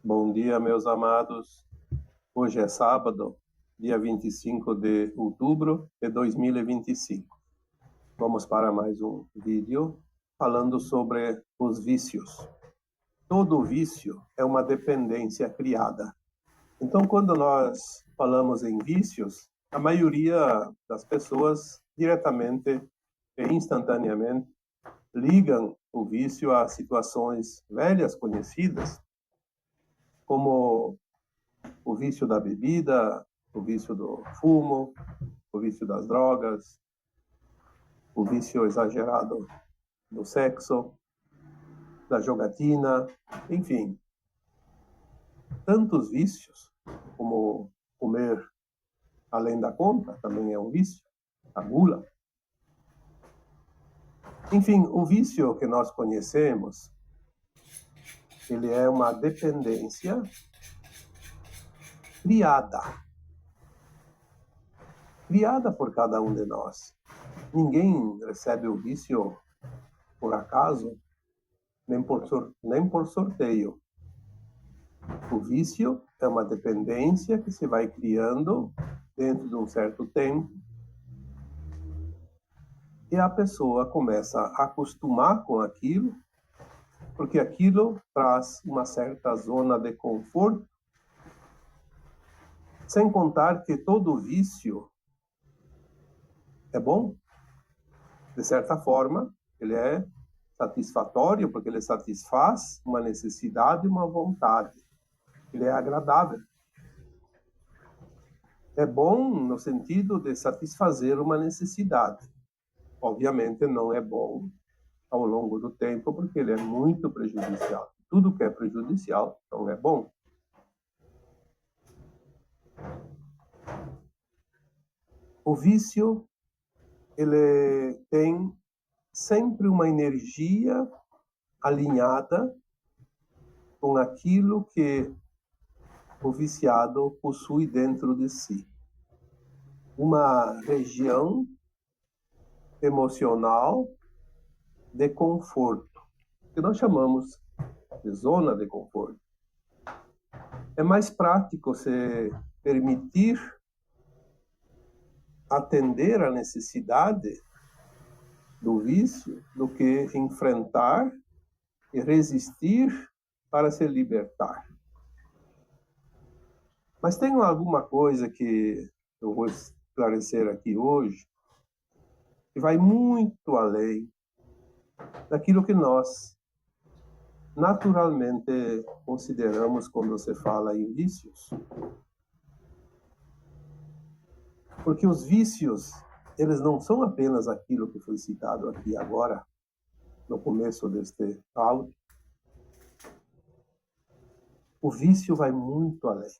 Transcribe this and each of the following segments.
Bom dia, meus amados. Hoje é sábado, dia 25 de outubro de 2025. Vamos para mais um vídeo falando sobre os vícios. Todo vício é uma dependência criada. Então, quando nós falamos em vícios, a maioria das pessoas diretamente e instantaneamente ligam o vício a situações velhas conhecidas, como o vício da bebida, o vício do fumo, o vício das drogas, o vício exagerado do sexo, da jogatina, enfim. Tantos vícios, como comer além da conta, também é um vício, a gula. Enfim, o vício que nós conhecemos, ele é uma dependência criada por cada um de nós. Ninguém recebe o vício por acaso, nem por sorteio. O vício é uma dependência que se vai criando dentro de um certo tempo e a pessoa começa a acostumar com aquilo, porque aquilo traz uma certa zona de conforto, sem contar que todo vício é bom. De certa forma, ele é satisfatório, porque ele satisfaz uma necessidade e uma vontade. Ele é agradável. É bom no sentido de satisfazer uma necessidade. Obviamente não é bom ao longo do tempo, porque ele é muito prejudicial. Tudo que é prejudicial não é bom. O vício, ele tem sempre uma energia alinhada com aquilo que o viciado possui dentro de si. Uma região emocional de conforto, que nós chamamos de zona de conforto. É mais prático se permitir atender à necessidade do vício do que enfrentar e resistir para se libertar. Mas tem alguma coisa que eu vou esclarecer aqui hoje, que vai muito além daquilo que nós naturalmente consideramos quando se fala em vícios. Porque os vícios, eles não são apenas aquilo que foi citado aqui agora, no começo deste áudio. O vício vai muito além.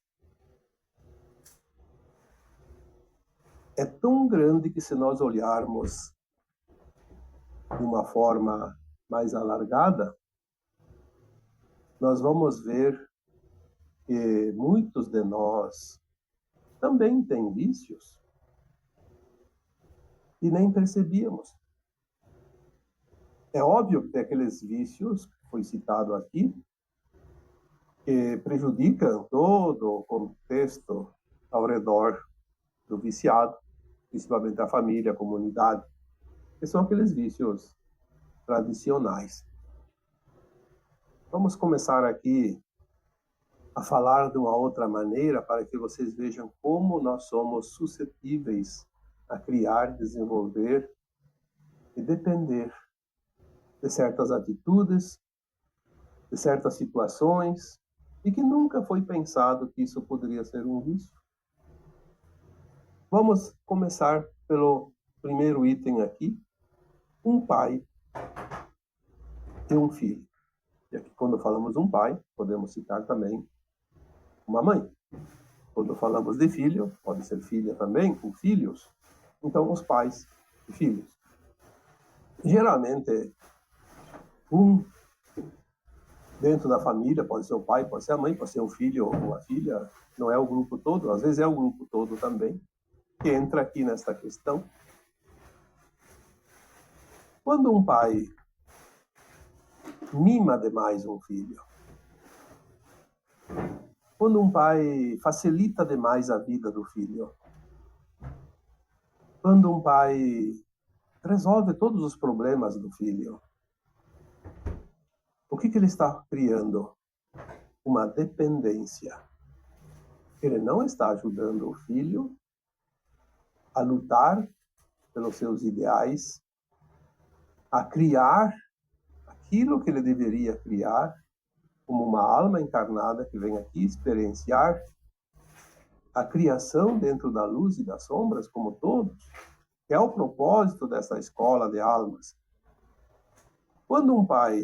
É tão grande que, se nós olharmos de uma forma mais alargada, nós vamos ver que muitos de nós também têm vícios e nem percebíamos. É óbvio que tem aqueles vícios que foi citado aqui, que prejudicam todo o contexto ao redor do viciado, principalmente a família, a comunidade, que são aqueles vícios tradicionais. Vamos começar aqui a falar de uma outra maneira para que vocês vejam como nós somos suscetíveis a criar, desenvolver e depender de certas atitudes, de certas situações, e que nunca foi pensado que isso poderia ser um vício. Vamos começar pelo primeiro item aqui, um pai e um filho. E aqui, quando falamos um pai, podemos citar também uma mãe. Quando falamos de filho, pode ser filha também, com filhos. Então, os pais e filhos. Geralmente, dentro da família, pode ser o pai, pode ser a mãe, pode ser o filho ou a filha, não é o grupo todo, às vezes é o grupo todo também, que entra aqui nesta questão. Quando um pai mima demais um filho, Quando um pai facilita demais a vida do filho, quando um pai resolve todos os problemas do filho, o que ele está criando? Uma dependência. Ele não está ajudando o filho a lutar pelos seus ideais, a criar aquilo que ele deveria criar, como uma alma encarnada que vem aqui experienciar a criação dentro da luz e das sombras, como todos, que é o propósito dessa escola de almas. Quando um pai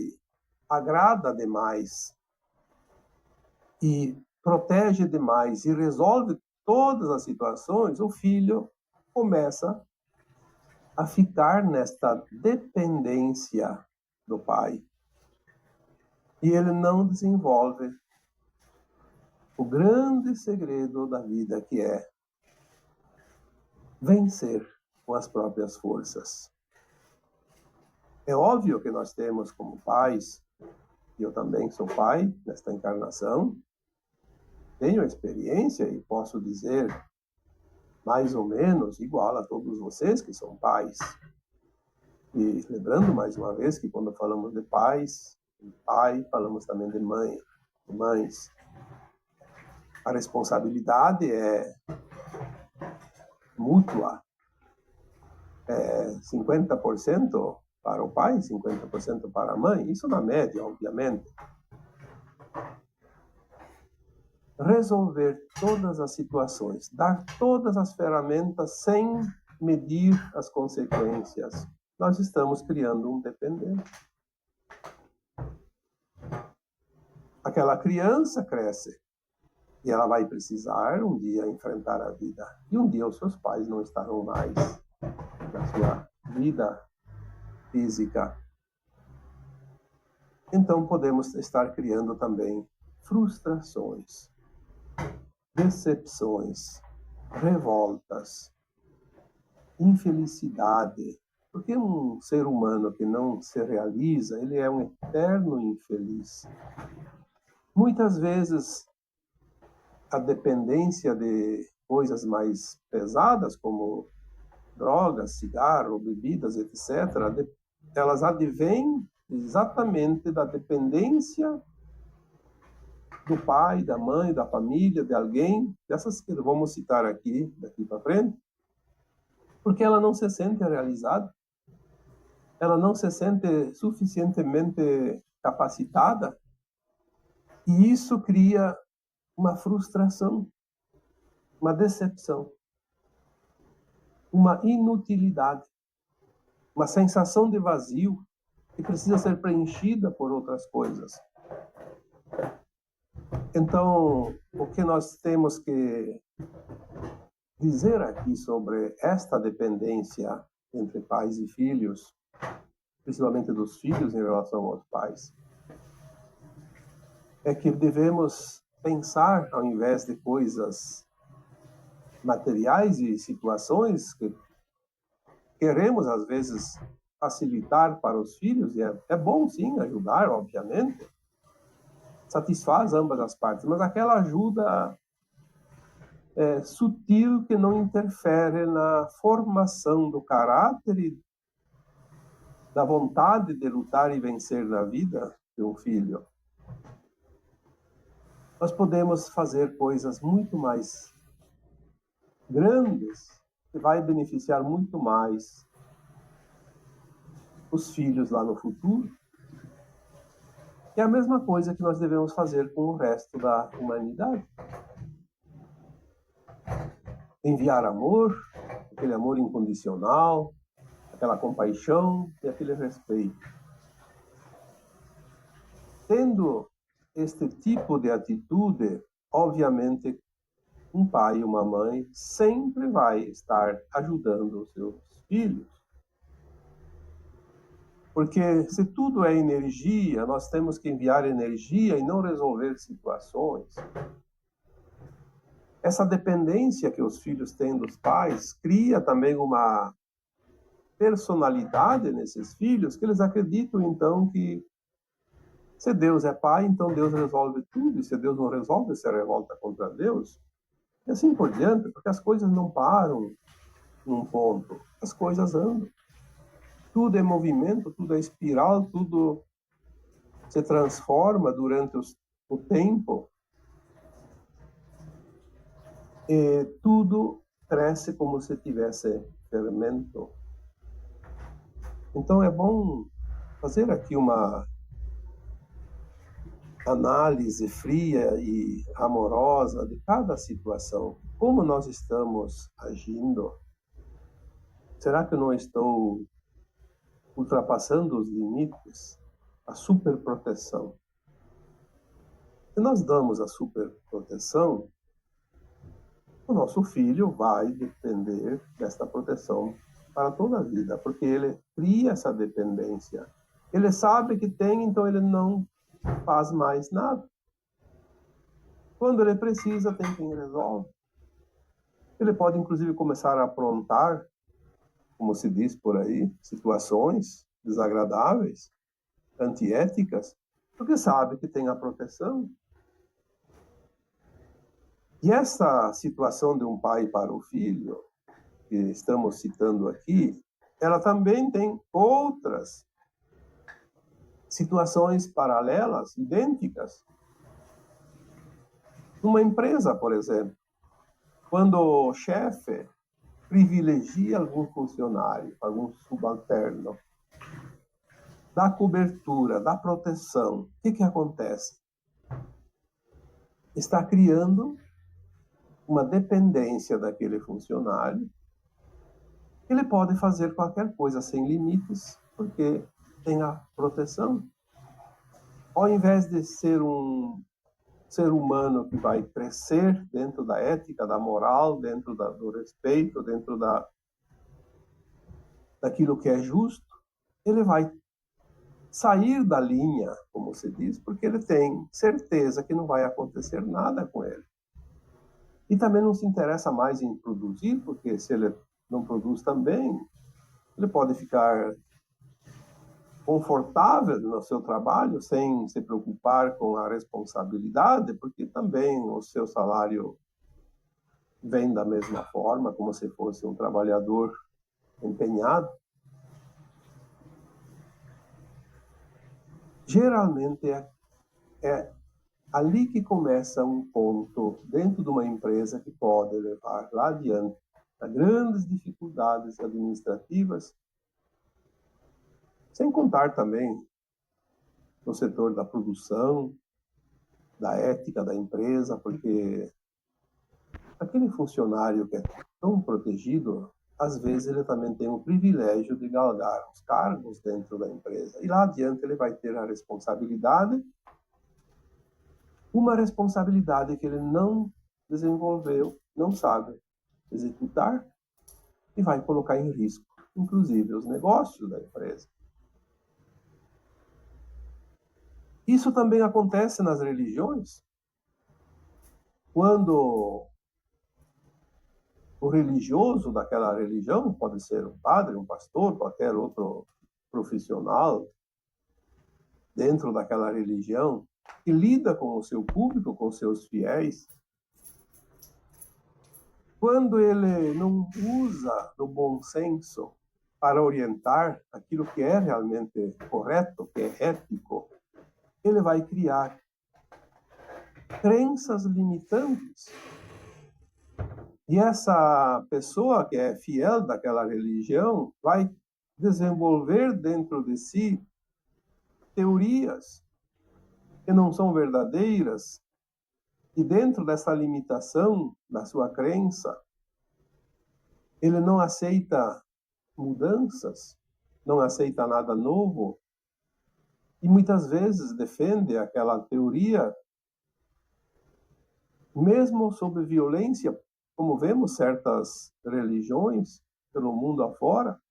agrada demais e protege demais e resolve todas as situações, o filho começa a ficar nesta dependência do pai. E ele não desenvolve o grande segredo da vida, que é vencer com as próprias forças. É óbvio que nós temos como pais, e eu também sou pai nesta encarnação, tenho experiência e posso dizer mais ou menos igual a todos vocês que são pais. E lembrando mais uma vez que quando falamos de pais, de pai, falamos também de mãe, de mães. A responsabilidade é mútua. É 50% para o pai, 50% para a mãe. Isso na média, obviamente. Resolver todas as situações, dar todas as ferramentas sem medir as consequências. Nós estamos criando um dependente. Aquela criança cresce e ela vai precisar um dia enfrentar a vida. E um dia os seus pais não estarão mais na sua vida física. Então podemos estar criando também frustrações, decepções, revoltas, infelicidade. Porque um ser humano que não se realiza, ele é um eterno infeliz. Muitas vezes a dependência de coisas mais pesadas, como drogas, cigarro, bebidas, etc., elas advêm exatamente da dependência do pai, da mãe, da família, de alguém, dessas que vamos citar aqui, daqui para frente, porque ela não se sente realizada, ela não se sente suficientemente capacitada, e isso cria uma frustração, uma decepção, uma inutilidade, uma sensação de vazio que precisa ser preenchida por outras coisas. Então, o que nós temos que dizer aqui sobre esta dependência entre pais e filhos, principalmente dos filhos em relação aos pais, é que devemos pensar, ao invés de coisas materiais e situações que queremos, às vezes, facilitar para os filhos, e é bom, sim, ajudar, obviamente, satisfaz ambas as partes, mas aquela ajuda sutil que não interfere na formação do caráter e da vontade de lutar e vencer na vida de um filho. Nós podemos fazer coisas muito mais grandes que vai beneficiar muito mais os filhos lá no futuro. É a mesma coisa que nós devemos fazer com o resto da humanidade. Enviar amor, aquele amor incondicional, aquela compaixão e aquele respeito. Tendo este tipo de atitude, obviamente, um pai e uma mãe sempre vai estar ajudando os seus filhos. Porque se tudo é energia, nós temos que enviar energia e não resolver situações. Essa dependência que os filhos têm dos pais cria também uma personalidade nesses filhos que eles acreditam, então, que Se Deus é pai, então Deus resolve tudo, e se Deus não resolve, se revolta contra Deus. E assim por diante, porque as coisas não param num ponto, as coisas andam. Tudo é movimento, tudo é espiral, tudo se transforma durante o tempo, e tudo cresce como se tivesse fermento. Então é bom fazer aqui uma análise fria e amorosa de cada situação. Como nós estamos agindo? Será que eu não estou ultrapassando os limites? A superproteção. Se nós damos a superproteção, o nosso filho vai depender desta proteção para toda a vida, porque ele cria essa dependência. Ele sabe que tem, então ele não faz mais nada. Quando ele precisa, tem quem resolve. Ele pode, inclusive, começar a aprontar, como se diz por aí, situações desagradáveis, antiéticas, porque sabe que tem a proteção. E essa situação de um pai para o filho, que estamos citando aqui, ela também tem outras situações paralelas, idênticas. Numa empresa, por exemplo, quando o chefe privilegia algum funcionário, algum subalterno, dá cobertura, dá proteção, o que acontece? Está criando uma dependência daquele funcionário. Ele pode fazer qualquer coisa sem limites, porque tem a proteção. Ao invés de ser um ser humano que vai crescer dentro da ética, da moral, dentro do respeito, dentro daquilo que é justo, ele vai sair da linha, como se diz, porque ele tem certeza que não vai acontecer nada com ele. E também não se interessa mais em produzir, porque se ele não produz também, ele pode ficar confortável no seu trabalho, sem se preocupar com a responsabilidade, porque também o seu salário vem da mesma forma, como se fosse um trabalhador empenhado. Geralmente é ali que começa um ponto dentro de uma empresa que pode levar lá adiante a grandes dificuldades administrativas, sem contar também no setor da produção, da ética da empresa, porque aquele funcionário que é tão protegido, às vezes ele também tem o privilégio de galgar os cargos dentro da empresa. E lá adiante ele vai ter a responsabilidade, uma responsabilidade que ele não desenvolveu, não sabe executar, e vai colocar em risco, inclusive, os negócios da empresa. Isso também acontece nas religiões, quando o religioso daquela religião, pode ser um padre, um pastor, qualquer outro profissional dentro daquela religião, que lida com o seu público, com seus fiéis, quando ele não usa do bom senso para orientar aquilo que é realmente correto, que é ético, ele vai criar crenças limitantes. E essa pessoa que é fiel daquela religião vai desenvolver dentro de si teorias que não são verdadeiras, e dentro dessa limitação da sua crença, ele não aceita mudanças, não aceita nada novo, e muitas vezes defende aquela teoria, mesmo sob violência, como vemos certas religiões pelo mundo afora,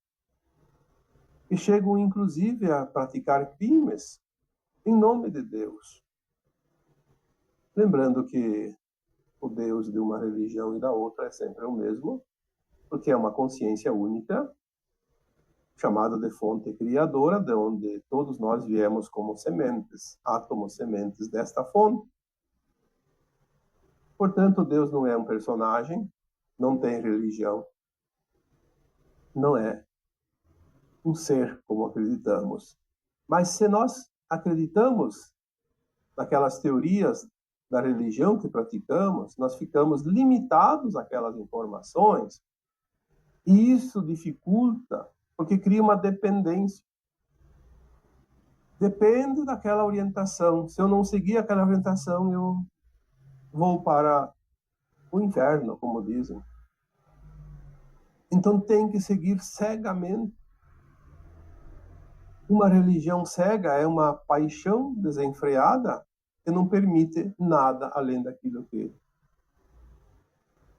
que chegam inclusive a praticar crimes em nome de Deus. Lembrando que o Deus de uma religião e da outra é sempre o mesmo, porque é uma consciência única, chamada de fonte criadora, de onde todos nós viemos como sementes, átomos sementes desta fonte. Portanto, Deus não é um personagem, não tem religião, não é um ser como acreditamos. Mas se nós acreditamos naquelas teorias da religião que praticamos, nós ficamos limitados àquelas informações, e isso dificulta, porque cria uma dependência. Depende daquela orientação. Se eu não seguir aquela orientação, eu vou para o inferno, como dizem. Então tem que seguir cegamente. Uma religião cega é uma paixão desenfreada que não permite nada além daquilo que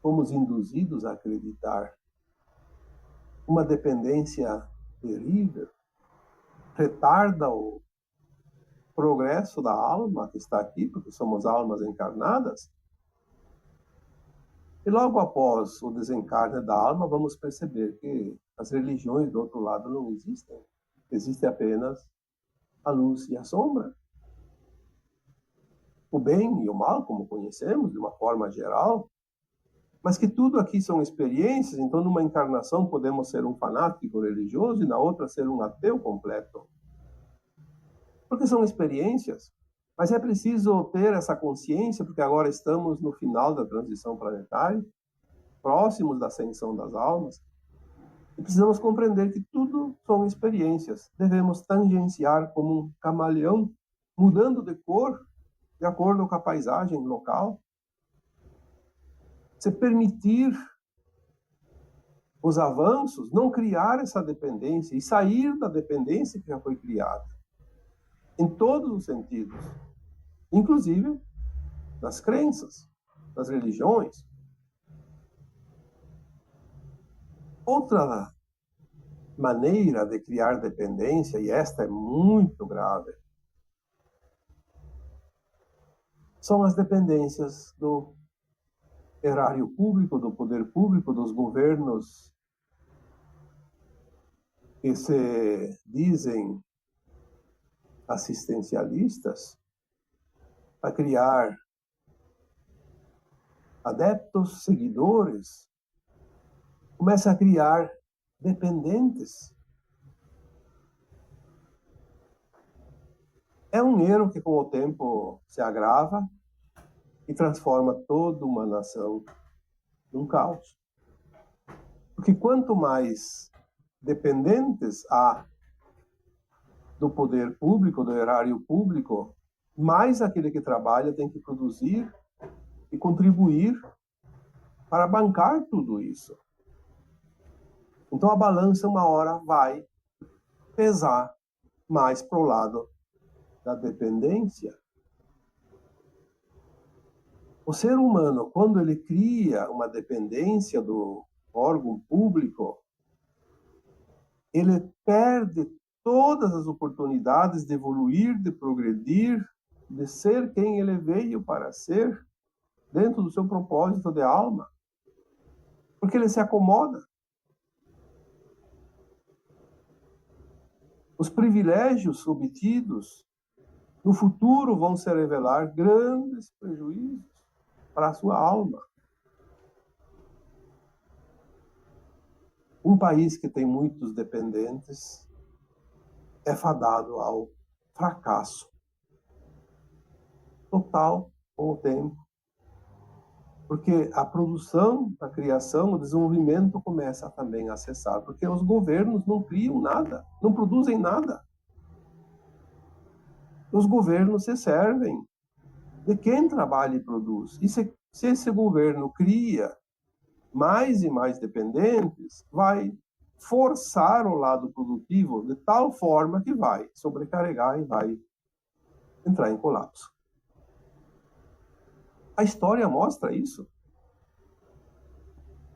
fomos induzidos a acreditar. Uma dependência terrível retarda o progresso da alma que está aqui, porque somos almas encarnadas. E logo após o desencarne da alma, vamos perceber que as religiões do outro lado não existem. Existe apenas a luz e a sombra. O bem e o mal, como conhecemos, de uma forma geral, mas que tudo aqui são experiências, então numa encarnação podemos ser um fanático religioso e na outra ser um ateu completo. Porque são experiências, mas é preciso ter essa consciência, porque agora estamos no final da transição planetária, próximos da ascensão das almas, e precisamos compreender que tudo são experiências. Devemos tangenciar como um camaleão, mudando de cor, de acordo com a paisagem local. Se permitir os avanços, não criar essa dependência e sair da dependência que já foi criada. Em todos os sentidos. Inclusive das crenças, das religiões. Outra maneira de criar dependência, e esta é muito grave, são as dependências do erário público, do poder público, dos governos que se dizem assistencialistas, a criar adeptos, seguidores, começa a criar dependentes. É um erro que com o tempo se agrava e transforma toda uma nação num caos. Porque quanto mais dependentes há do poder público, do erário público, mais aquele que trabalha tem que produzir e contribuir para bancar tudo isso. Então a balança uma hora vai pesar mais para o lado da dependência. O ser humano, quando ele cria uma dependência do órgão público, ele perde todas as oportunidades de evoluir, de progredir, de ser quem ele veio para ser, dentro do seu propósito de alma. Porque ele se acomoda. Os privilégios obtidos no futuro vão se revelar grandes prejuízos para a sua alma. Um país que tem muitos dependentes é fadado ao fracasso total com o tempo. Porque a produção, a criação, o desenvolvimento começa também a cessar. Porque os governos não criam nada, não produzem nada. Os governos se servem de quem trabalha e produz. E se esse governo cria mais e mais dependentes, vai forçar o lado produtivo de tal forma que vai sobrecarregar e vai entrar em colapso. A história mostra isso.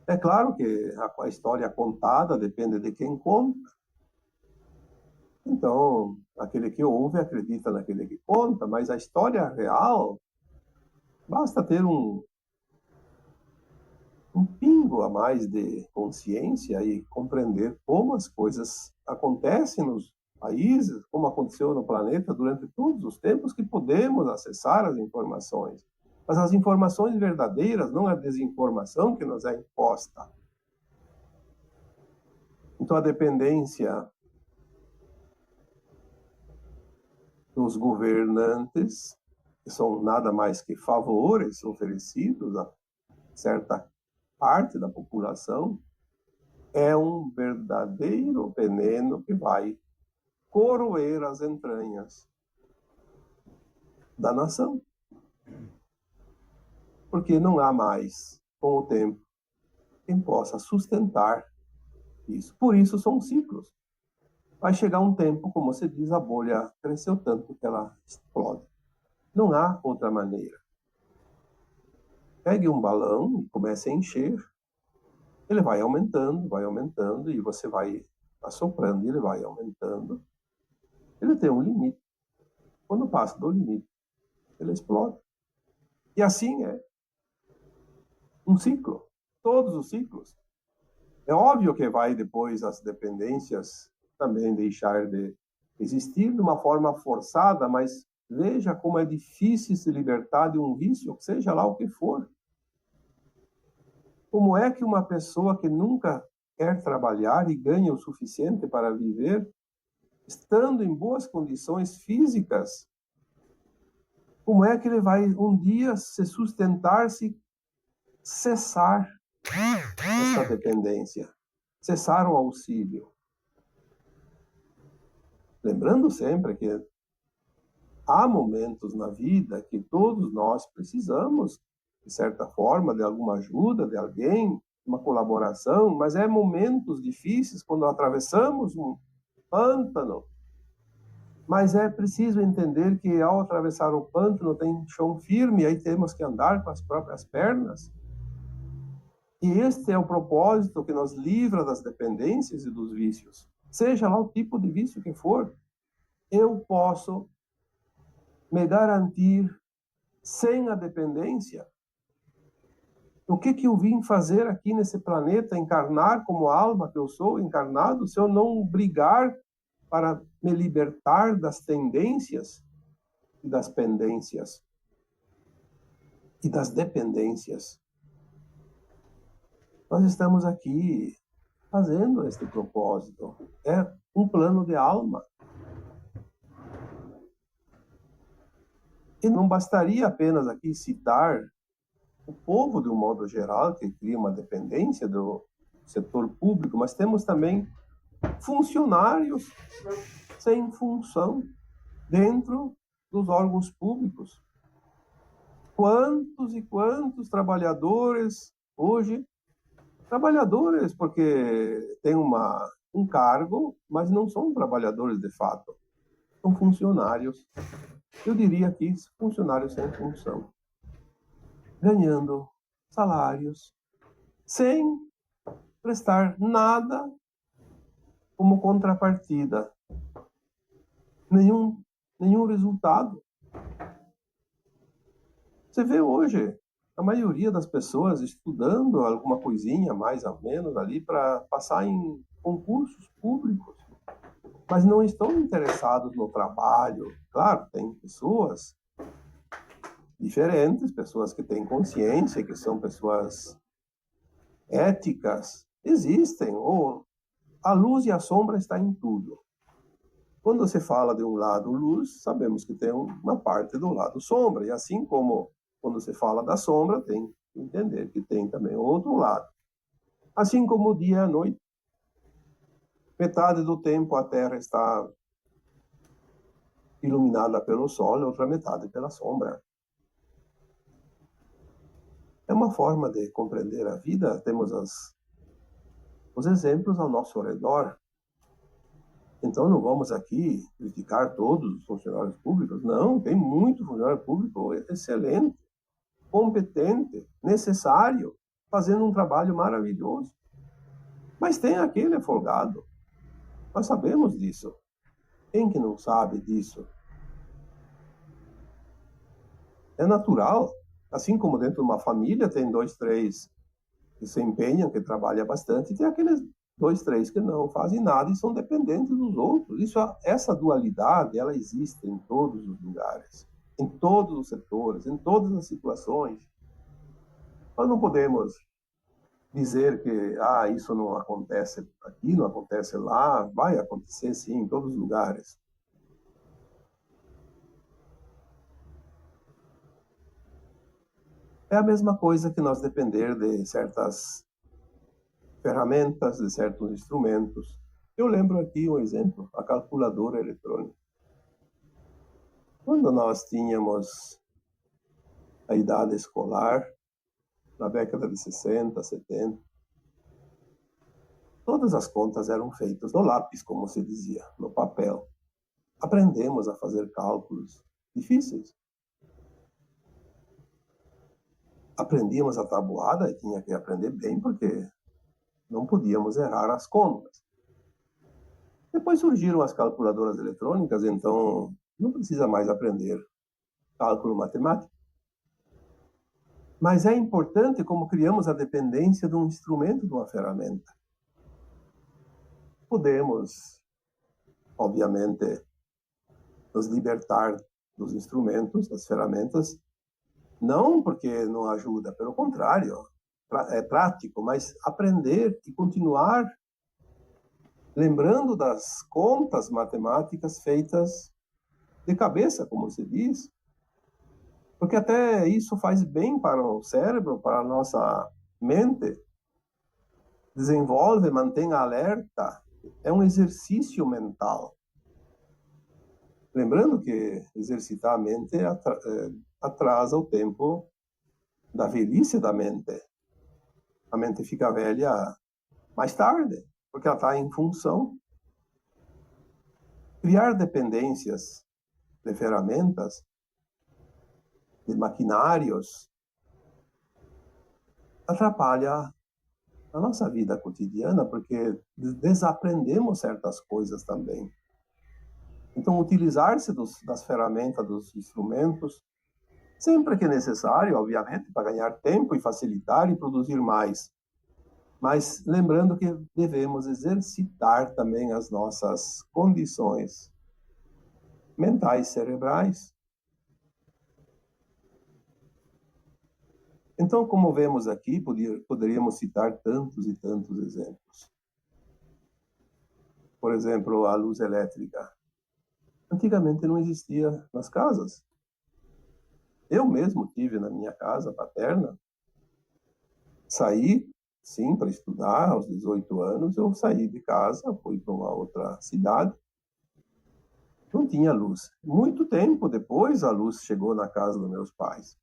É claro que a história contada depende de quem conta. Então, aquele que ouve acredita naquele que conta, mas a história real, basta ter um pingo a mais de consciência e compreender como as coisas acontecem nos países, como aconteceu no planeta durante todos os tempos que podemos acessar as informações. Mas as informações verdadeiras, não a desinformação que nos é imposta. Então, a dependência dos governantes, que são nada mais que favores oferecidos a certa parte da população, é um verdadeiro veneno que vai corroer as entranhas da nação. Porque não há mais, com o tempo, quem possa sustentar isso. Por isso são ciclos. Vai chegar um tempo, como se diz, a bolha cresceu tanto que ela explode. Não há outra maneira. Pegue um balão e comece a encher. Ele vai aumentando, e você vai assoprando, e ele vai aumentando. Ele tem um limite. Quando passa do limite, ele explode. E assim é um ciclo. Todos os ciclos. É óbvio que vai depois as dependências também deixar de existir de uma forma forçada, mas veja como é difícil se libertar de um vício, seja lá o que for. Como é que uma pessoa que nunca quer trabalhar e ganha o suficiente para viver, estando em boas condições físicas, como é que ele vai um dia se sustentar, se cessar essa dependência, cessar o auxílio? Lembrando sempre que há momentos na vida que todos nós precisamos, de certa forma, de alguma ajuda, de alguém, uma colaboração, mas é momentos difíceis quando atravessamos um pântano. Mas é preciso entender que ao atravessar o pântano tem chão firme, aí temos que andar com as próprias pernas. E este é o propósito que nos livra das dependências e dos vícios. Seja lá o tipo de vício que for, eu posso me garantir sem a dependência. O que eu vim fazer aqui nesse planeta, encarnar como alma que eu sou, encarnado, se eu não brigar para me libertar das tendências e das pendências e das dependências? Nós estamos aqui fazendo este propósito. É um plano de alma. E não bastaria apenas aqui citar o povo, de um modo geral, que cria uma dependência do setor público, mas temos também funcionários sem função dentro dos órgãos públicos. Quantos e quantos trabalhadores hoje, trabalhadores porque têm um cargo, mas não são trabalhadores de fato, são funcionários. Eu diria aqui, funcionários sem função, ganhando salários, sem prestar nada como contrapartida, nenhum resultado. Você vê hoje a maioria das pessoas estudando alguma coisinha mais ou menos ali para passar em concursos públicos, mas não estão interessados no trabalho. Claro, tem pessoas diferentes, pessoas que têm consciência, que são pessoas éticas, existem. Ou a luz e a sombra está em tudo. Quando você fala de um lado luz, sabemos que tem uma parte do lado sombra, e assim como quando você fala da sombra, tem que entender que tem também outro lado. Assim como o dia e a noite. Metade do tempo a Terra está iluminada pelo Sol, e outra metade pela sombra. É uma forma de compreender a vida. Temos os exemplos ao nosso redor. Então não vamos aqui criticar todos os funcionários públicos. Não, tem muito funcionário público excelente, competente, necessário, fazendo um trabalho maravilhoso. Mas tem aquele folgado. Nós sabemos disso. Quem que não sabe disso? É natural. Assim como dentro de uma família tem 2, 3 que se empenham, que trabalham bastante, e tem aqueles 2, 3 que não fazem nada e são dependentes dos outros. Essa dualidade, ela existe em todos os lugares, em todos os setores, em todas as situações. Nós não podemos dizer que isso não acontece aqui, não acontece lá. Vai acontecer sim, em todos os lugares. É a mesma coisa que nós depender de certas ferramentas, de certos instrumentos. Eu lembro aqui um exemplo, a calculadora eletrônica. Quando nós tínhamos a idade escolar, na década de 60, 70, todas as contas eram feitas no lápis, como se dizia, no papel. Aprendemos a fazer cálculos difíceis. Aprendíamos a tabuada e tinha que aprender bem, porque não podíamos errar as contas. Depois surgiram as calculadoras eletrônicas, então não precisa mais aprender cálculo matemático. Mas é importante como criamos a dependência de um instrumento, de uma ferramenta. Podemos, obviamente, nos libertar dos instrumentos, das ferramentas, não porque não ajuda, pelo contrário, é prático, mas aprender e continuar lembrando das contas matemáticas feitas de cabeça, como se diz, porque até isso faz bem para o cérebro, para a nossa mente, desenvolve, mantém alerta, é um exercício mental. Lembrando que exercitar a mente atrasa o tempo da velhice da mente. A mente fica velha mais tarde, porque ela está em função. Criar dependências de ferramentas, de maquinários, atrapalha a nossa vida cotidiana, porque desaprendemos certas coisas também. Então, utilizar-se das ferramentas, dos instrumentos, sempre que necessário, obviamente, para ganhar tempo e facilitar e produzir mais. Mas lembrando que devemos exercitar também as nossas condições mentais, cerebrais. Então, como vemos aqui, poderíamos citar tantos e tantos exemplos. Por exemplo, a luz elétrica. Antigamente não existia nas casas. Eu mesmo tive na minha casa paterna. Saí, sim, para estudar, aos 18 anos, eu saí de casa, fui para uma outra cidade. Não tinha luz. Muito tempo depois, a luz chegou na casa dos meus pais.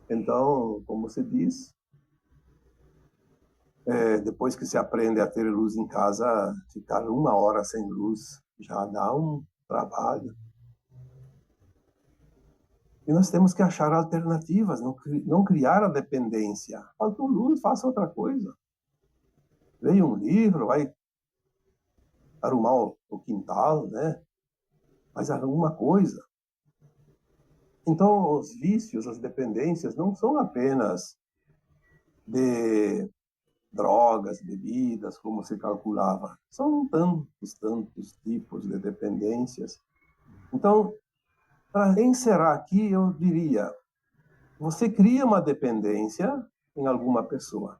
Então, como se diz, depois que se aprende a ter luz em casa, ficar 1 hora sem luz já dá um trabalho. E nós temos que achar alternativas, não criar a dependência. Faltou luz, faça outra coisa. Leia um livro, vai arrumar o quintal, né? Mas alguma coisa. Então, os vícios, as dependências, não são apenas de drogas, bebidas, como se calculava. São tantos tipos de dependências. Então, para encerrar aqui, eu diria, você cria uma dependência em alguma pessoa,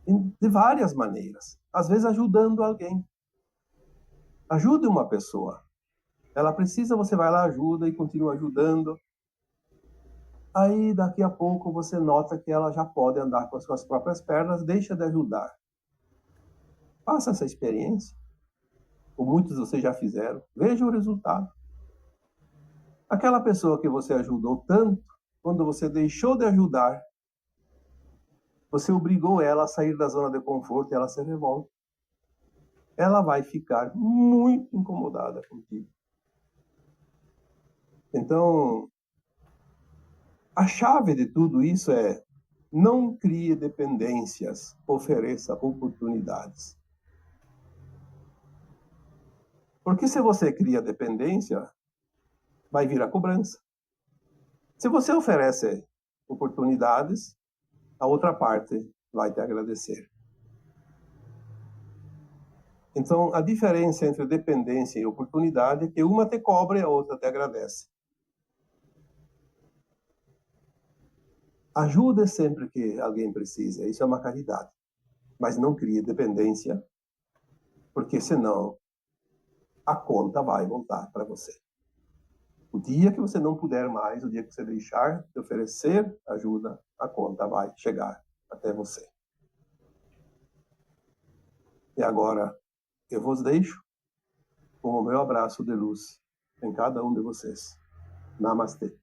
de várias maneiras. Às vezes ajudando alguém. Ajude uma pessoa. Ela precisa, você vai lá, ajuda e continua ajudando. Aí, daqui a pouco, você nota que ela já pode andar com as suas próprias pernas, deixa de ajudar. Faça essa experiência. Ou muitos de vocês já fizeram. Veja o resultado. Aquela pessoa que você ajudou tanto, quando você deixou de ajudar, você obrigou ela a sair da zona de conforto e ela se revolta. Ela vai ficar muito incomodada contigo. Então, a chave de tudo isso é: não crie dependências, ofereça oportunidades. Porque se você cria dependência, vai vir a cobrança. Se você oferece oportunidades, a outra parte vai te agradecer. Então, a diferença entre dependência e oportunidade é que uma te cobra e a outra te agradece. Ajude sempre que alguém precisa, isso é uma caridade. Mas não crie dependência, porque senão a conta vai voltar para você. O dia que você não puder mais, o dia que você deixar de oferecer ajuda, a conta vai chegar até você. E agora, eu vos deixo com o meu abraço de luz em cada um de vocês. Namastê.